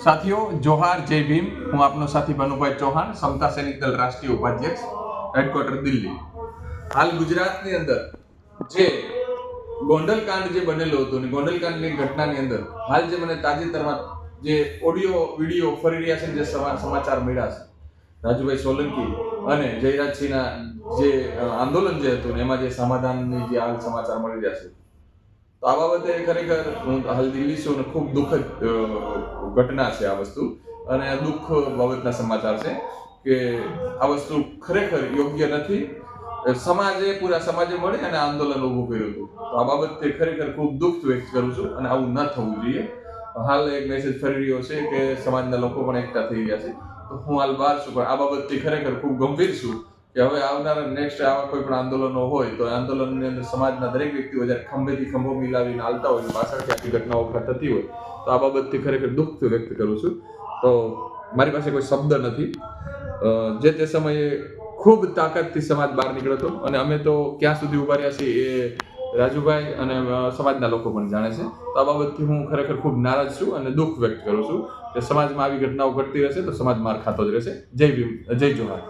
સાથીઓ જોહાર, જય ભીમ। હું આપનો સાથી ભાનુભાઈ ચૌહાણ, સમતા સૈનિક દળ રાષ્ટ્રીય ઉપાધ્યક્ષ, હેડક્વાર્ટર દિલ્હી। હાલ ગુજરાતની અંદર જે ગોંડલ કાંડ જે બનેલો હતો ને ગોંડલ કાંડની ઘટનાની અંદર હાલ જે મને તાજેતરમાં જે ઓડિયો વિડીયો ફરી રહ્યા છે, જે સમાચાર મળ્યા છે, રાજુભાઈ સોલંકી અને જયરાજસિંહના જે આંદોલન જે હતું ને એમાં જે સમાધાનની જે હાલ સમાચાર મળી રહ્યા છે, તો આ બાબતે ખરેખર હું હાલ દિલ્હી છું અને ખૂબ દુઃખદ ઘટના છે આ વસ્તુ, અને દુઃખ બાબતના સમાચાર છે કે આ વસ્તુ ખરેખર યોગ્ય નથી। પૂરા સમાજે મળી અને આંદોલન ઊભું કર્યું હતું, તો આ બાબતે ખરેખર ખૂબ દુઃખ વ્યક્ત કરું છું અને આવું ન થવું જોઈએ। હાલ એક મેસેજ ફરી રહ્યો છે કે સમાજના લોકો પણ એકઠા થઈ રહ્યા છે, તો હું હાલ બહાર છું, પણ આ બાબતથી ખરેખર ખૂબ ગંભીર છું કે હવે આવનારા નેક્સ્ટ આવા કોઈ પણ આંદોલનો હોય તો આંદોલનની અંદર સમાજના દરેક વ્યક્તિઓ જ્યારે ખંભેથી ખંભો મિલાવીને હાલતા હોય, પાછળથી આખી ઘટનાઓ થતી હોય, તો આ બાબતથી ખરેખર દુઃખ વ્યક્ત કરું છું। તો મારી પાસે કોઈ શબ્દ નથી। જે તે સમયે ખૂબ તાકાતથી સમાજ બહાર નીકળ્યો હતો અને અમે તો ક્યાં સુધી ઉભા રહ્યા છીએ એ રાજુભાઈ અને સમાજના લોકો પણ જાણે છે। તો આ બાબતથી હું ખરેખર ખૂબ નારાજ છું અને દુઃખ વ્યક્ત કરું છું કે સમાજમાં આવી ઘટનાઓ ઘટતી રહેશે તો સમાજ માર ખાતો જ રહેશે। જય ભીમ, જય જોહાર।